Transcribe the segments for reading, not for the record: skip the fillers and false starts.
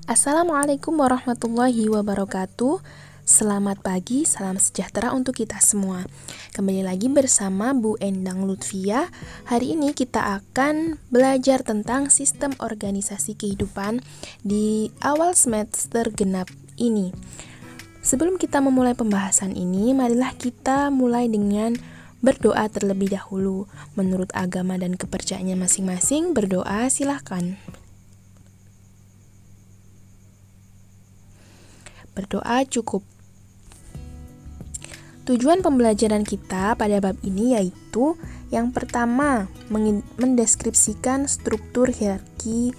Assalamualaikum warahmatullahi wabarakatuh. Selamat pagi, salam sejahtera untuk kita semua. Kembali lagi bersama Bu Endang Lutfia. Hari ini kita akan belajar tentang sistem organisasi kehidupan di awal semester genap ini. Sebelum kita memulai pembahasan ini, marilah kita mulai dengan berdoa terlebih dahulu. Menurut agama dan kepercayaannya masing-masing, berdoa silahkan. Berdoa cukup. Tujuan pembelajaran kita pada bab ini yaitu yang pertama, mendeskripsikan struktur hierarki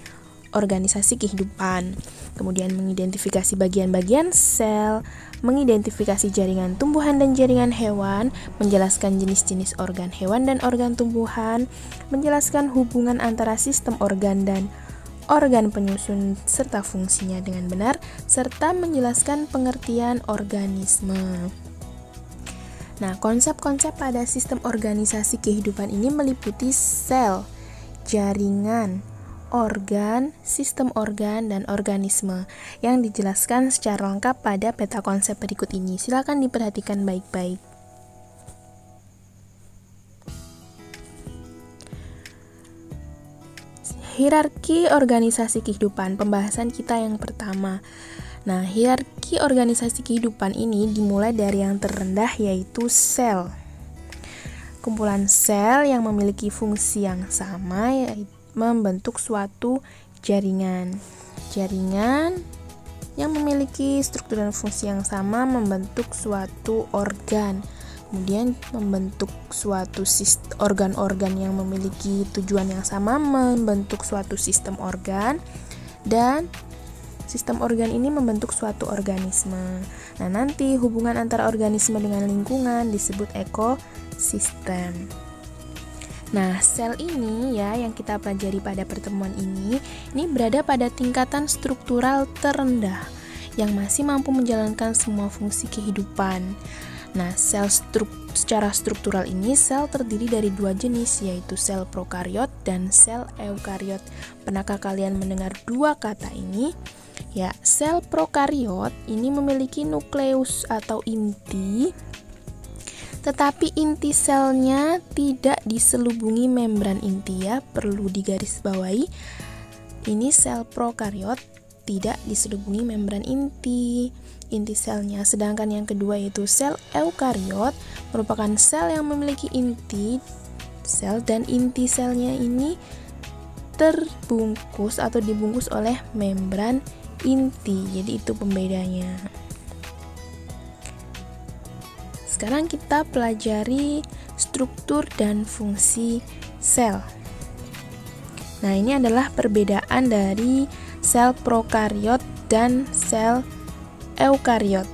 organisasi kehidupan, kemudian mengidentifikasi bagian-bagian sel, mengidentifikasi jaringan tumbuhan dan jaringan hewan, menjelaskan jenis-jenis organ hewan dan organ tumbuhan, menjelaskan hubungan antara sistem organ dan organ penyusun serta fungsinya dengan benar, serta menjelaskan pengertian organisme. Nah, konsep-konsep pada sistem organisasi kehidupan ini meliputi sel, jaringan, organ, sistem organ, dan organisme yang dijelaskan secara lengkap pada peta konsep berikut ini. Silakan diperhatikan baik-baik. Hierarki organisasi kehidupan, pembahasan kita yang pertama. Nah, hierarki organisasi kehidupan ini dimulai dari yang terendah yaitu sel. Kumpulan sel yang memiliki fungsi yang sama yaitu membentuk suatu jaringan. Jaringan yang memiliki struktur dan fungsi yang sama membentuk suatu organ. Kemudian membentuk suatu organ-organ yang memiliki tujuan yang sama membentuk suatu sistem organ, dan sistem organ ini membentuk suatu organisme. Nah, nanti hubungan antara organisme dengan lingkungan disebut ekosistem. Nah, sel ini ya yang kita pelajari pada pertemuan ini berada pada tingkatan struktural terendah yang masih mampu menjalankan semua fungsi kehidupan. Nah, secara struktural ini sel terdiri dari dua jenis, yaitu sel prokariot dan sel eukariot. Pernahkah kalian mendengar dua kata ini? Ya, sel prokariot ini memiliki nukleus atau inti, tetapi inti selnya tidak diselubungi membran inti ya, perlu digarisbawahi. Ini sel prokariot tidak diselubungi membran inti selnya. Sedangkan yang kedua yaitu sel eukariot merupakan sel yang memiliki inti sel dan inti selnya ini terbungkus atau dibungkus oleh membran inti. Jadi itu pembedanya. Sekarang kita pelajari struktur dan fungsi sel. Nah, ini adalah perbedaan dari sel prokariot dan sel eukariot.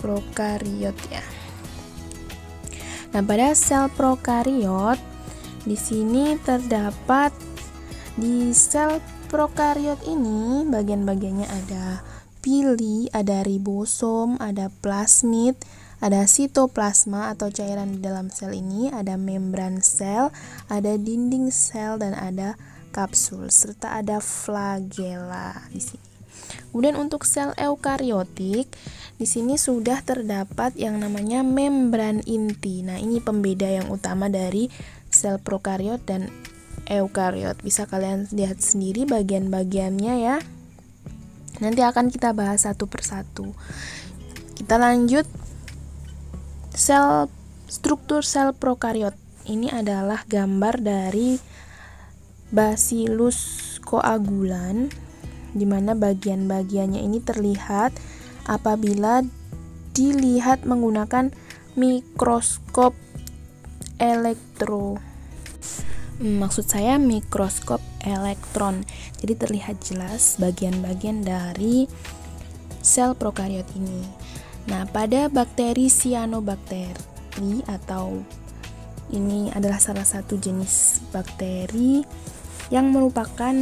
Prokariot ya. Nah, pada sel prokariot di sini terdapat di sel prokariot ini bagian-bagiannya ada pili, ada ribosom, ada plasmid, ada sitoplasma atau cairan di dalam sel ini, ada membran sel, ada dinding sel dan ada kapsul serta ada flagela di sini. Kemudian untuk sel eukariotik di sini sudah terdapat yang namanya membran inti. Nah, ini pembeda yang utama dari sel prokariot dan eukariot. Bisa kalian lihat sendiri bagian-bagiannya ya. Nanti akan kita bahas satu persatu. Kita lanjut. Struktur sel prokariot. Ini adalah gambar dari Bacillus coagulan, di mana bagian-bagiannya ini terlihat apabila dilihat menggunakan mikroskop mikroskop elektron. Jadi terlihat jelas bagian-bagian dari sel prokariot ini. Nah, pada bakteri cyanobacteria atau ini adalah salah satu jenis bakteri yang merupakan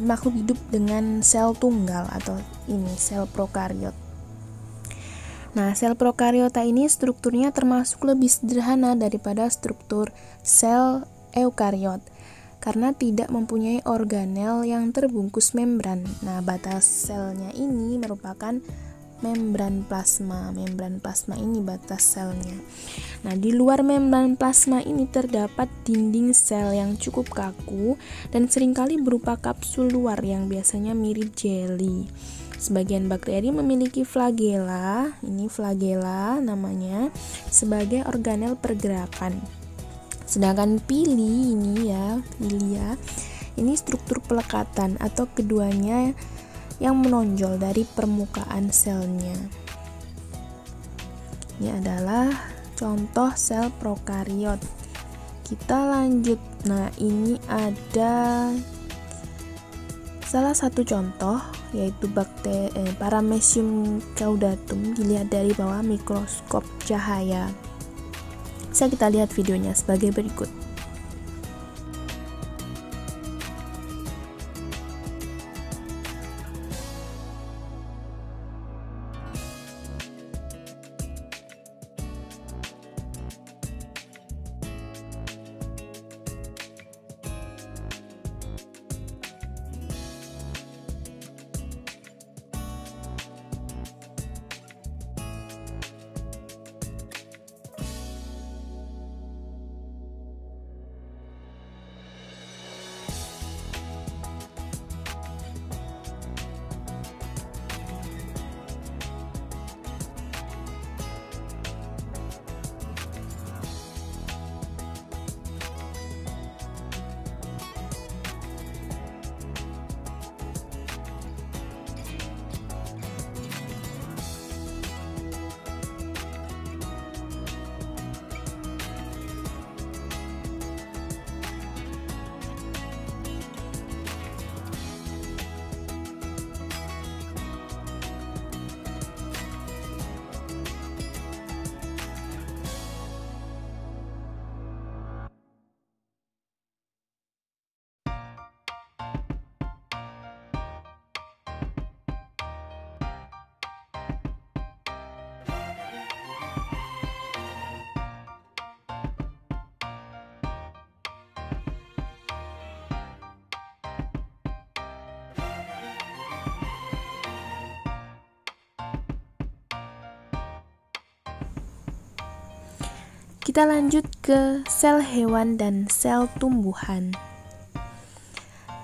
makhluk hidup dengan sel tunggal atau ini sel prokariot. Nah, sel prokariota ini strukturnya termasuk lebih sederhana daripada struktur sel eukariot. karena tidak mempunyai organel yang terbungkus membran. Nah, batas selnya ini merupakan membran plasma. Membran plasma ini batas selnya. Nah, di luar membran plasma ini terdapat dinding sel yang cukup kaku dan seringkali berupa kapsul luar yang biasanya mirip jeli. Sebagian bakteri memiliki flagella, ini flagella namanya, sebagai organel pergerakan. Sedangkan pili ini struktur pelekatan atau keduanya yang menonjol dari permukaan selnya. Ini adalah contoh sel prokariot. Kita lanjut. Nah, ini ada salah satu contoh, yaitu Paramecium caudatum, dilihat dari bawah mikroskop cahaya. Bisa kita lihat videonya sebagai berikut. Kita lanjut ke sel hewan dan sel tumbuhan.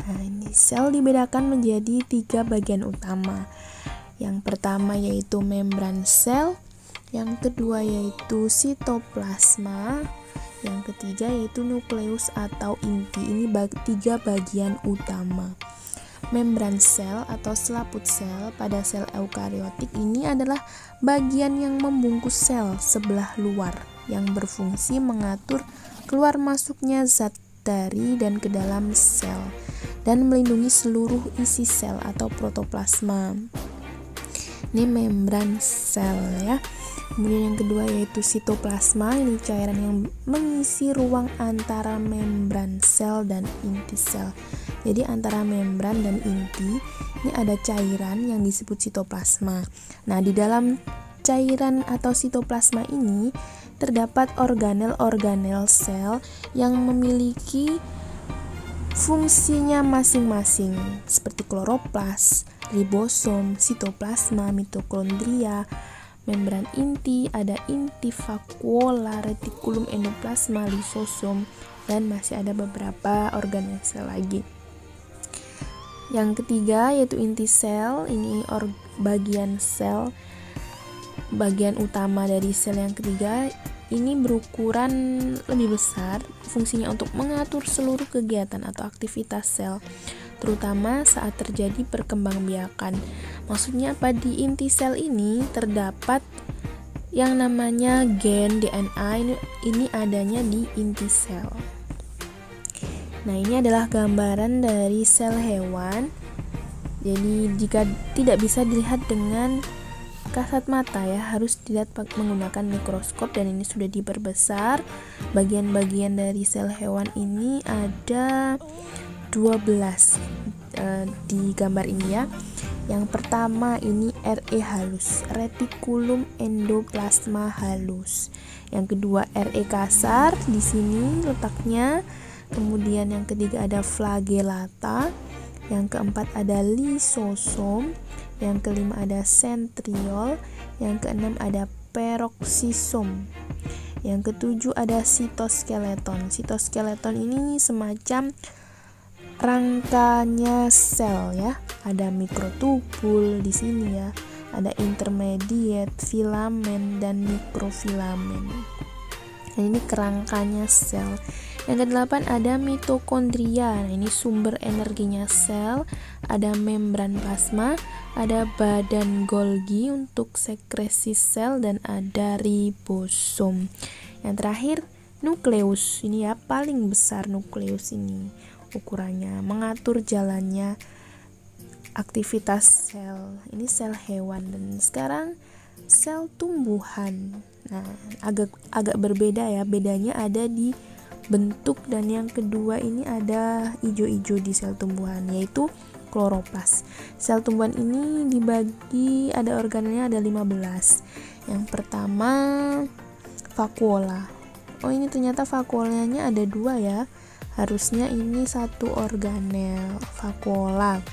Nah, ini sel dibedakan menjadi 3 bagian utama. Yang pertama yaitu membran sel, yang kedua yaitu sitoplasma, yang ketiga yaitu nukleus atau inti. Ini 3 bagian utama. Membran sel atau selaput sel pada sel eukariotik ini adalah bagian yang membungkus sel sebelah luar yang berfungsi mengatur keluar masuknya zat dari dan ke dalam sel dan melindungi seluruh isi sel atau protoplasma. Ini membran sel ya. Kemudian yang kedua yaitu sitoplasma, ini cairan yang mengisi ruang antara membran sel dan inti sel. Jadi antara membran dan inti ini ada cairan yang disebut sitoplasma. Nah, di dalam cairan atau sitoplasma ini terdapat organel-organel sel yang memiliki fungsinya masing-masing seperti kloroplas, ribosom, sitoplasma, mitokondria, membran inti, ada inti vakuola, retikulum endoplasma, lisosom, dan masih ada beberapa organel sel lagi. Yang ketiga yaitu inti sel, ini bagian sel, bagian utama dari sel yang ketiga. Ini berukuran lebih besar, fungsinya untuk mengatur seluruh kegiatan atau aktivitas sel, terutama saat terjadi perkembangbiakan. Maksudnya apa? Di inti sel ini terdapat yang namanya gen DNA, ini adanya di inti sel. Nah, ini adalah gambaran dari sel hewan. Jadi jika tidak bisa dilihat dengan kasat mata ya, harus dilihat menggunakan mikroskop, dan ini sudah diperbesar. Bagian-bagian dari sel hewan ini ada 12 di gambar ini ya. Yang pertama ini RE halus, retikulum endoplasma halus. Yang kedua RE kasar, di sini letaknya. Kemudian yang ketiga ada flagellata. Yang keempat ada lisosom. Yang kelima ada sentriol. Yang keenam ada peroksisom. Yang ketujuh ada sitoskeleton. Sitoskeleton ini semacam rangkanya sel ya. Ada mikrotubul di sini ya. Ada intermediate, filamen, dan mikrofilamen. Nah, ini kerangkanya sel. Yang kedelapan ada mitokondria. Nah, ini sumber energinya sel. Ada membran plasma, ada badan Golgi untuk sekresi sel, dan ada ribosom. Yang terakhir nukleus. Ini ya paling besar nukleus ini ukurannya, mengatur jalannya aktivitas sel. Ini sel hewan. Dan sekarang sel tumbuhan. Nah, agak berbeda ya. Bedanya ada di bentuk, dan yang kedua ini ada ijo-ijo di sel tumbuhan, yaitu kloroplas. Sel tumbuhan ini dibagi, ada organelnya ada 15. Yang pertama vakuola. Oh, ini ternyata vakuolanya ada 2 ya. Harusnya ini satu organel, vakuola.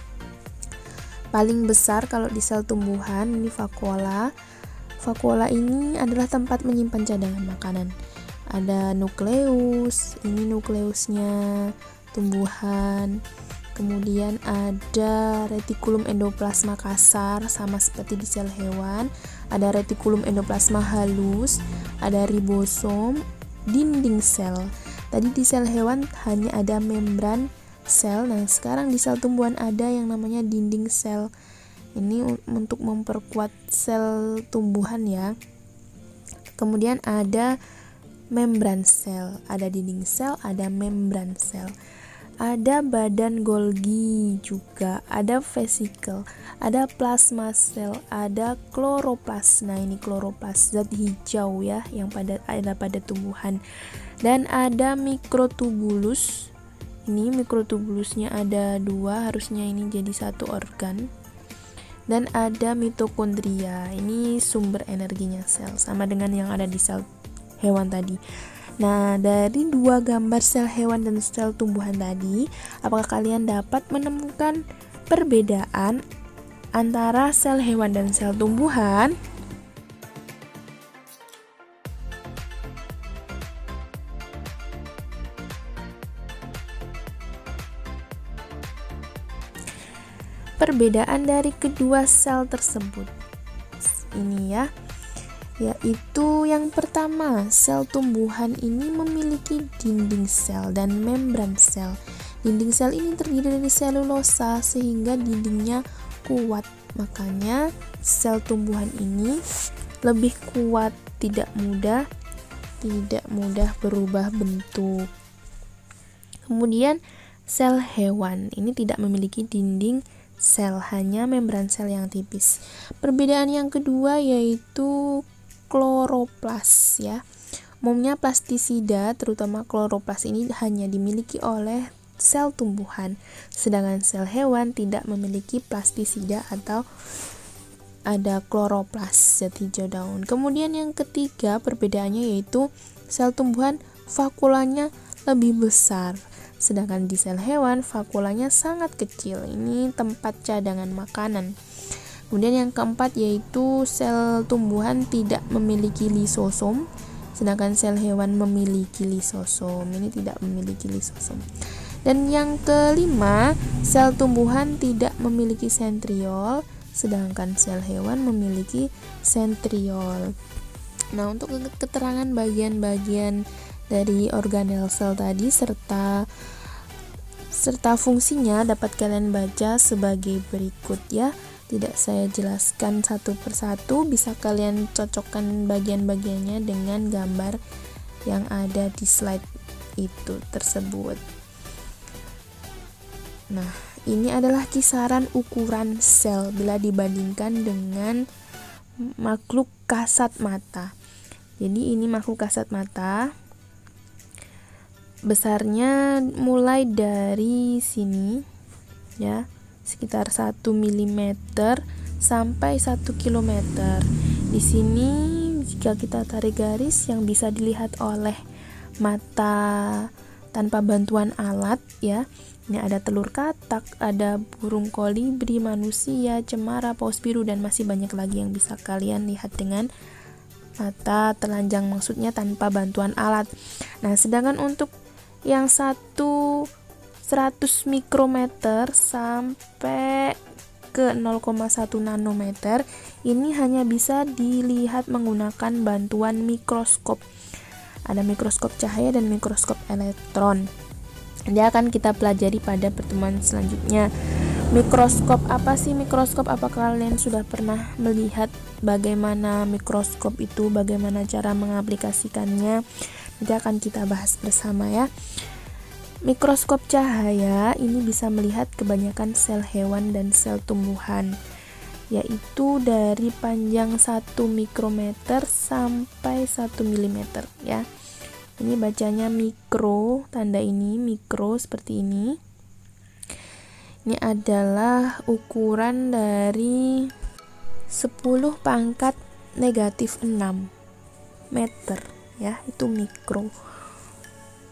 Paling besar kalau di sel tumbuhan ini vakuola. Vakuola ini adalah tempat menyimpan cadangan makanan. Ada nukleus, ini nukleusnya tumbuhan. Kemudian ada retikulum endoplasma kasar, sama seperti di sel hewan. Ada retikulum endoplasma halus, ada ribosom, dinding sel. Tadi di sel hewan hanya ada membran sel. Nah, sekarang di sel tumbuhan ada yang namanya dinding sel. Ini untuk memperkuat sel tumbuhan ya. Kemudian ada membran sel, ada dinding sel, ada membran sel. Ada badan Golgi juga, ada vesikel, ada plasma sel, ada kloroplas. Nah, ini kloroplas, zat hijau ya yang ada pada tumbuhan. Dan ada mikrotubulus. Ini mikrotubulusnya ada 2, harusnya ini jadi satu organ. Dan ada mitokondria. Ini sumber energinya sel, sama dengan yang ada di sel hewan tadi. Nah, dari 2 gambar sel hewan dan sel tumbuhan tadi, apakah kalian dapat menemukan perbedaan antara sel hewan dan sel tumbuhan? Perbedaan dari kedua sel tersebut ini ya, yaitu yang pertama, sel tumbuhan ini memiliki dinding sel dan membran sel. Dinding sel ini terdiri dari selulosa sehingga dindingnya kuat. Makanya sel tumbuhan ini lebih kuat, tidak mudah berubah bentuk. Kemudian sel hewan ini tidak memiliki dinding sel, hanya membran sel yang tipis. Perbedaan yang kedua yaitu kloroplas ya. Umumnya plastisida, terutama kloroplas ini hanya dimiliki oleh sel tumbuhan, sedangkan sel hewan tidak memiliki plastisida atau ada kloroplas, zat hijau daun. Kemudian yang ketiga perbedaannya yaitu sel tumbuhan vakuolanya lebih besar, sedangkan di sel hewan vakuolanya sangat kecil. Ini tempat cadangan makanan. Kemudian yang keempat yaitu sel tumbuhan tidak memiliki lisosom, sedangkan sel hewan memiliki lisosom. Ini tidak memiliki lisosom. Dan yang kelima, sel tumbuhan tidak memiliki sentriol, sedangkan sel hewan memiliki sentriol. Nah, untuk keterangan bagian-bagian dari organel sel tadi serta fungsinya dapat kalian baca sebagai berikut ya. Tidak saya jelaskan satu persatu, bisa kalian cocokkan bagian-bagiannya dengan gambar yang ada di slide itu tersebut. Nah, ini adalah kisaran ukuran sel bila dibandingkan dengan makhluk kasat mata. Jadi ini makhluk kasat mata. Besarnya mulai dari sini ya, sekitar 1 mm sampai 1 km. Di sini jika kita tarik garis yang bisa dilihat oleh mata tanpa bantuan alat ya. Ini ada telur katak, ada burung kolibri, manusia, cemara, paus biru, dan masih banyak lagi yang bisa kalian lihat dengan mata telanjang, maksudnya tanpa bantuan alat. Nah, sedangkan untuk yang 100 mikrometer sampai ke 0,1 nanometer ini hanya bisa dilihat menggunakan bantuan mikroskop. Ada mikroskop cahaya dan mikroskop elektron. Dia akan kita pelajari pada pertemuan selanjutnya. Mikroskop apa sih mikroskop? Apa kalian sudah pernah melihat bagaimana mikroskop itu, bagaimana cara mengaplikasikannya? Nanti akan kita bahas bersama ya. Mikroskop cahaya ini bisa melihat kebanyakan sel hewan dan sel tumbuhan, yaitu dari panjang 1 mikrometer sampai 1 milimeter ya. Ini bacanya mikro, tanda ini mikro seperti ini. Ini adalah ukuran dari 10 pangkat negatif 6 meter ya, itu mikro.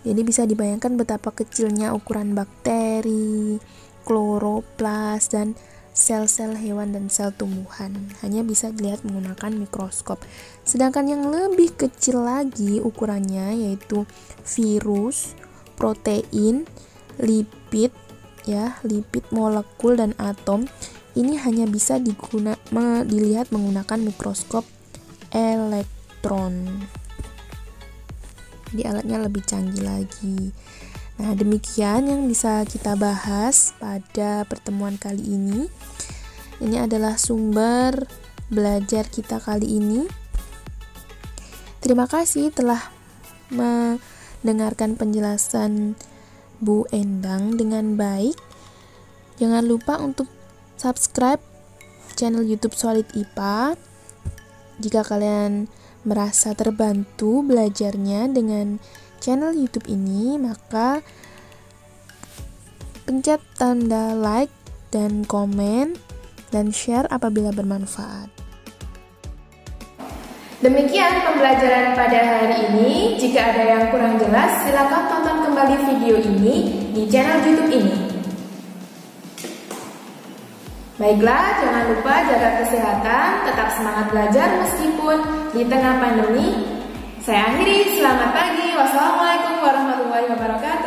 Jadi bisa dibayangkan betapa kecilnya ukuran bakteri, kloroplas, dan sel-sel hewan dan sel tumbuhan. Hanya bisa dilihat menggunakan mikroskop. Sedangkan yang lebih kecil lagi ukurannya yaitu virus, protein, lipid ya, lipid molekul dan atom. Ini hanya bisa dilihat menggunakan mikroskop elektron. Jadi alatnya lebih canggih lagi. Nah, demikian yang bisa kita bahas pada pertemuan kali ini. Ini adalah sumber belajar kita kali ini. Terima kasih telah mendengarkan penjelasan Bu Endang dengan baik. Jangan lupa untuk subscribe channel YouTube Solid IPA. Jika kalian merasa terbantu belajarnya dengan channel YouTube ini, maka pencet tanda like dan komen dan share apabila bermanfaat. Demikian pembelajaran pada hari ini. Jika ada yang kurang jelas, silakan tonton kembali video ini di channel YouTube ini. Baiklah, jangan lupa jaga kesehatan, tetap semangat belajar meskipun di tengah pandemi. Saya akhiri, selamat pagi, wassalamualaikum warahmatullahi wabarakatuh.